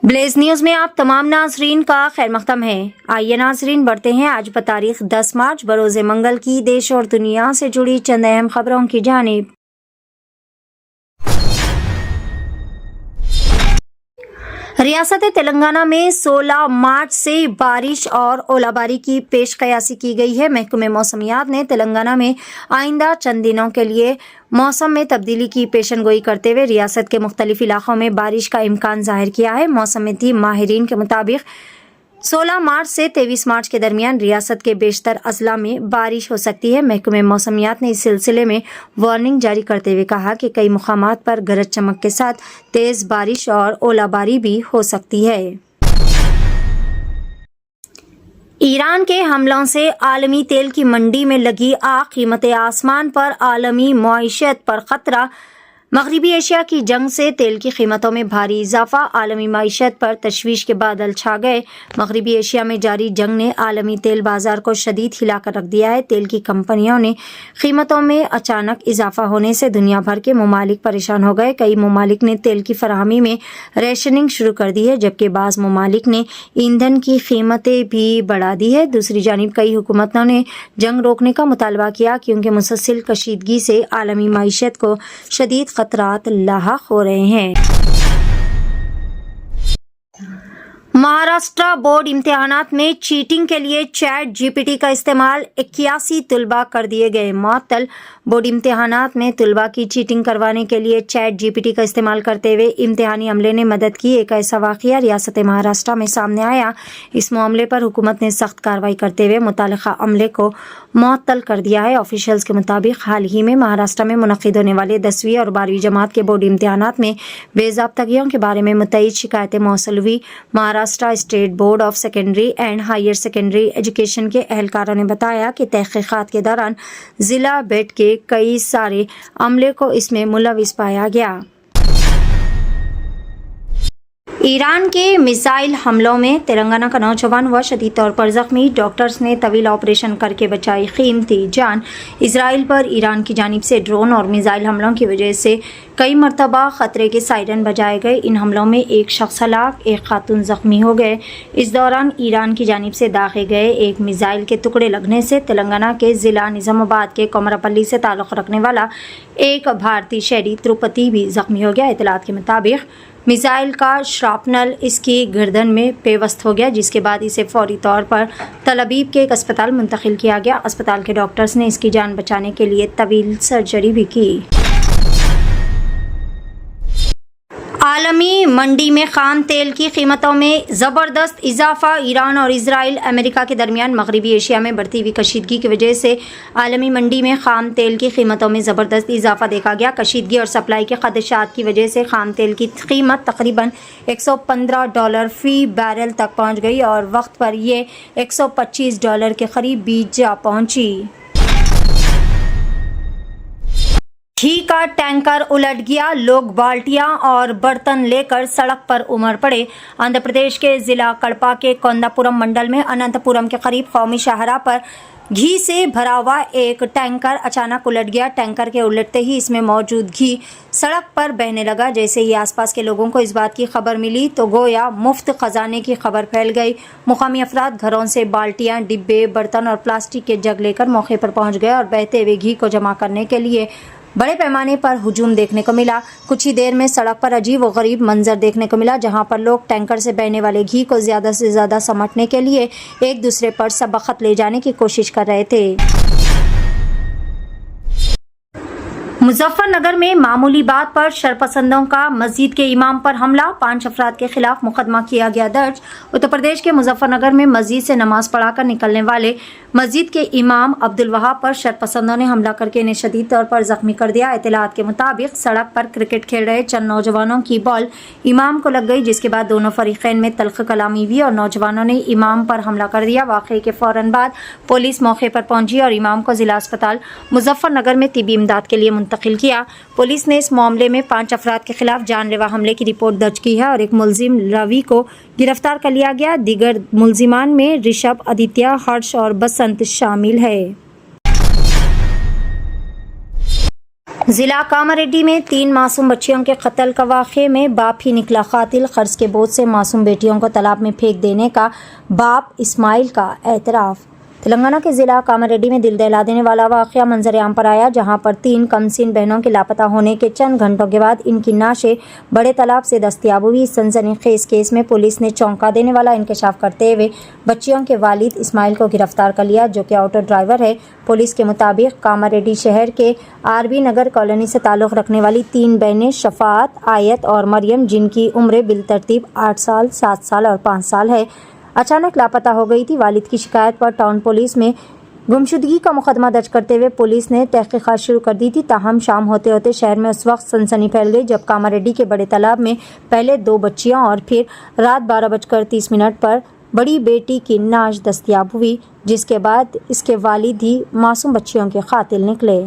Blaze news میں آپ تمام ناظرین کا خیر مقدم ہے۔ آئیے ناظرین بڑھتے ہیں آج بتاریخ 10 مارچ بروز منگل کی دیش اور دنیا سے جڑی چند اہم خبروں کی جانب۔ ریاست تلنگانہ میں 16 مارچ سے بارش اور اولاباری کی پیش قیاسی کی گئی ہے۔ محکمہ موسمیات نے تلنگانہ میں آئندہ چند دنوں کے لیے موسم میں تبدیلی کی پیشن گوئی کرتے ہوئے ریاست کے مختلف علاقوں میں بارش کا امکان ظاہر کیا ہے۔ موسمیاتی ماہرین کے مطابق 16 مارچ سے 23 مارچ کے درمیان ریاست کے بیشتر اضلاع میں بارش ہو سکتی ہے۔ محکمہ موسمیات نے اس سلسلے میں وارننگ جاری کرتے ہوئے کہا کہ کئی مقامات پر گرج چمک کے ساتھ تیز بارش اور اولاباری بھی ہو سکتی ہے۔ ایران کے حملوں سے عالمی تیل کی منڈی میں لگی آگ، قیمت آسمان پر، عالمی معیشت پر خطرہ۔ مغربی ایشیا کی جنگ سے تیل کی قیمتوں میں بھاری اضافہ، عالمی معیشت پر تشویش کے بادل چھا گئے۔ مغربی ایشیا میں جاری جنگ نے عالمی تیل بازار کو شدید ہلا کر رکھ دیا ہے۔ تیل کی کمپنیوں نے قیمتوں میں اچانک اضافہ ہونے سے دنیا بھر کے ممالک پریشان ہو گئے۔ کئی ممالک نے تیل کی فراہمی میں ریشننگ شروع کر دی ہے، جبکہ بعض ممالک نے ایندھن کی قیمتیں بھی بڑھا دی ہے۔ دوسری جانب کئی حکومتوں نے جنگ روکنے کا مطالبہ کیا، کیونکہ مسلسل کشیدگی سے عالمی معیشت کو شدید خطرات لاحق ہو رہے ہیں۔ مہاراشٹر بورڈ امتحانات میں چیٹنگ کے لیے چیٹ جی پی ٹی کا استعمال، 81 طلباء کر دیے گئے معطل۔ بورڈ امتحانات میں طلباء کی چیٹنگ کروانے کے لیے چیٹ جی پی ٹی کا استعمال کرتے ہوئے امتحانی عملے نے مدد کی۔ ایک ایسا واقعہ ریاست مہاراشٹر میں سامنے آیا۔ اس معاملے پر حکومت نے سخت کارروائی کرتے ہوئے متعلقہ عملے کو معطل کر دیا ہے۔ آفیشلز کے مطابق حال ہی میں مہاراشٹر میں منعقد ہونے والے 10ویں اور 12ویں جماعت کے بورڈ امتحانات میں بے ضابطگیوں کے بارے میں متعدد شکایتیں موصول ہوئی۔ Maharashtra state board of secondary and higher secondary education کے اہلکاروں نے بتایا کہ تحقیقات کے دوران ضلع بیٹ کے کئی سارے عملے کو اس میں ملوث پایا گیا۔ ایران کے میزائل حملوں میں تلنگانہ کا نوجوان ہوا شدید طور پر زخمی، ڈاکٹرز نے طویل آپریشن کر کے بچائی قیمتی جان۔ اسرائیل پر ایران کی جانب سے ڈرون اور میزائل حملوں کی وجہ سے کئی مرتبہ خطرے کے سائرن بجائے گئے۔ ان حملوں میں ایک شخص ہلاک، ایک خاتون زخمی ہو گئے۔ اس دوران ایران کی جانب سے داغے گئے ایک میزائل کے ٹکڑے لگنے سے تلنگانہ کے ضلع نظام آباد کے کومراپلی سے تعلق رکھنے والا ایک بھارتی شہری تروپتی بھی زخمی ہو گیا۔ اطلاعات کے مطابق میزائل کا شراپنل اس کی گردن میں پیوست ہو گیا، جس کے بعد اسے فوری طور پر تل ابیب کے ایک اسپتال منتقل کیا گیا۔ اسپتال کے ڈاکٹرز نے اس کی جان بچانے کے لیے طویل سرجری بھی کی۔ عالمی منڈی میں خام تیل کی قیمتوں میں زبردست اضافہ، ایران اور اسرائیل امریکہ کے درمیان مغربی ایشیا میں بڑھتی ہوئی کشیدگی کی وجہ سے عالمی منڈی میں خام تیل کی قیمتوں میں زبردست اضافہ دیکھا گیا۔ کشیدگی اور سپلائی کے خدشات کی وجہ سے خام تیل کی قیمت تقریباً $115 فی بیرل تک پہنچ گئی اور وقت پر یہ $125 کے قریب بھی جا پہنچی۔ گھی کا ٹینکر الٹ گیا، لوگ بالٹیاں اور برتن لے کر سڑک پر امڑ پڑے۔ آندھرا پردیش کے ضلع کڑپا کے کوندا پورم منڈل میں اننت پورم کے قریب قومی شاہراہ پر گھی سے بھرا ہوا ایک ٹینکر اچانک الٹ گیا۔ ٹینکر کے الٹتے ہی اس میں موجود گھی سڑک پر بہنے لگا۔ جیسے ہی آس پاس کے لوگوں کو اس بات کی خبر ملی تو گویا مفت خزانے کی خبر پھیل گئی۔ مقامی افراد گھروں سے بالٹیاں، ڈبے، برتن اور پلاسٹک کے جگ لے کر موقع پر پہنچ گئے اور بہتے ہوئے گھی کو جمع کرنے کے لیے بڑے پیمانے پر ہجوم دیکھنے کو ملا۔ کچھ ہی دیر میں سڑک پر عجیب و غریب منظر دیکھنے کو ملا، جہاں پر لوگ ٹینکر سے بہنے والے گھی کو زیادہ سے زیادہ سمیٹنے کے لیے ایک دوسرے پر سبقت لے جانے کی کوشش کر رہے تھے۔ مظفر نگر میں معمولی بات پر شرپسندوں کا مسجد کے امام پر حملہ، 5 افراد کے خلاف مقدمہ کیا گیا درج۔ اتر پردیش کے مظفر نگر میں مسجد سے نماز پڑھا کر نکلنے والے مسجد کے امام عبدالوہاب پر شرپسندوں نے حملہ کر کے انہیں شدید طور پر زخمی کر دیا۔ اطلاعات کے مطابق سڑک پر کرکٹ کھیل رہے چند نوجوانوں کی بال امام کو لگ گئی، جس کے بعد دونوں فریقین میں تلخ کلامی ہوئی اور نوجوانوں نے امام پر حملہ کر دیا۔ واقعے کے فوراً بعد پولیس موقع پر پہنچی اور امام کو ضلع اسپتال مظفر نگر میں طبی امداد کے لیے منتقل کیا۔ پولیس نے اس معاملے میں 5 افراد کے خلاف جان لیوا حملے کی رپورٹ درج کی ہے اور ایک ملزم روی کو گرفتار کر لیا گیا۔ دیگر ملزمان میں رشبھ، آدتیہ، ہرش اور بسنت شامل ہے۔ ضلع کاماریڈی میں 3 معصوم بچیوں کے قتل کا واقعے میں باپ ہی نکلا قاتل، قرض کے بوجھ سے معصوم بیٹیوں کو تالاب میں پھینک دینے کا باپ اسماعیل کا اعتراف۔ تلنگانہ کے ضلع کاماریڈی میں دل دہلا دینے والا واقعہ منظر عام پر آیا، جہاں پر 3 کمسن بہنوں کے لاپتہ ہونے کے چند گھنٹوں کے بعد ان کی نعشیں بڑے تالاب سے دستیاب ہوئی۔ اس سنسنی خیز کیس میں پولیس نے چونکا دینے والا انکشاف کرتے ہوئے بچیوں کے والد اسماعیل کو گرفتار کر لیا، جو کہ آٹو ڈرائیور ہے۔ پولیس کے مطابق کاماریڈی شہر کے RB نگر کالونی سے تعلق رکھنے والی 3 بہنیں شفاعت، آیت اور مریم، جن کی عمریں بالترتیب 8 سال، 7 سال اور 5 سال ہے، اچانک لاپتہ ہو گئی تھی۔ والد کی شکایت پر ٹاؤن پولیس میں گمشدگی کا مقدمہ درج کرتے ہوئے پولیس نے تحقیقات شروع کر دی تھی۔ تاہم شام ہوتے ہوتے شہر میں اس وقت سنسنی پھیل گئی جب کاماریڈی کے بڑے تالاب میں پہلے 2 بچیاں اور پھر رات 12:30 پر بڑی بیٹی کی نعش دستیاب ہوئی، جس کے بعد اس کے والد ہی معصوم بچیوں کے قاتل نکلے۔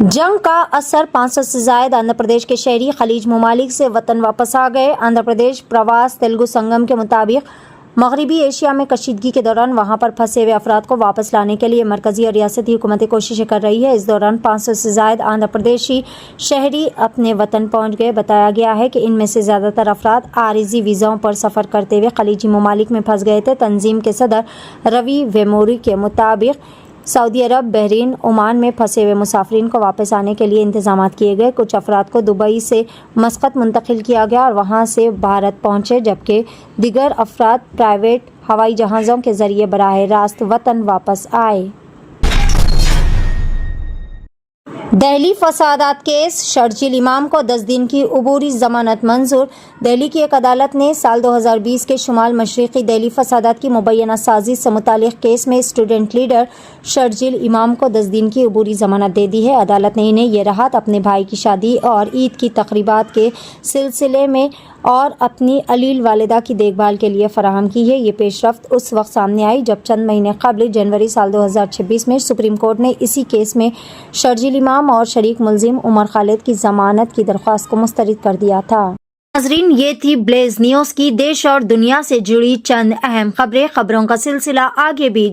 جنگ کا اثر 500 سے زائد آندھرا پردیش کے شہری خلیج ممالک سے وطن واپس آ گئے۔ آندھرا پردیش پرواس تیلگو سنگم کے مطابق مغربی ایشیا میں کشیدگی کے دوران وہاں پر پھنسے ہوئے افراد کو واپس لانے کے لیے مرکزی اور ریاستی حکومتیں کوششیں کر رہی ہے۔ اس دوران 500 سے زائد آندھرا پردیشی شہری اپنے وطن پہنچ گئے۔ بتایا گیا ہے کہ ان میں سے زیادہ تر افراد عارضی ویزاؤں پر سفر کرتے ہوئے خلیجی ممالک میں پھنس گئے تھے۔ تنظیم کے صدر روی ویموری کے مطابق سعودی عرب، بحرین، عمان میں پھنسے ہوئے مسافرین کو واپس آنے کے لیے انتظامات کیے گئے۔ کچھ افراد کو دبئی سے مسقط منتقل کیا گیا اور وہاں سے بھارت پہنچے، جبکہ دیگر افراد پرائیویٹ ہوائی جہازوں کے ذریعے براہ راست وطن واپس آئے۔ دہلی فسادات کیس، شرجیل امام کو 10 دن کی عبوری ضمانت منظور۔ دہلی کی ایک عدالت نے سال 2020 کے شمال مشرقی دہلی فسادات کی مبینہ سازش سے متعلق کیس میں اسٹوڈنٹ لیڈر شرجیل امام کو 10 دن کی عبوری ضمانت دے دی ہے۔ عدالت نے انہیں یہ راحت اپنے بھائی کی شادی اور عید کی تقریبات کے سلسلے میں اور اپنی علیل والدہ کی دیکھ بھال کے لیے فراہم کی ہے۔ یہ پیش رفت اس وقت سامنے آئی جب چند مہینے قبل جنوری سال 2026 میں سپریم کورٹ نے اسی کیس میں شرجیل امام اور شریک ملزم عمر خالد کی ضمانت کی درخواست کو مسترد کر دیا تھا۔ ناظرین، یہ تھی بلیز نیوز کی دیش اور دنیا سے جڑی چند اہم خبریں۔ خبروں کا سلسلہ آگے بھی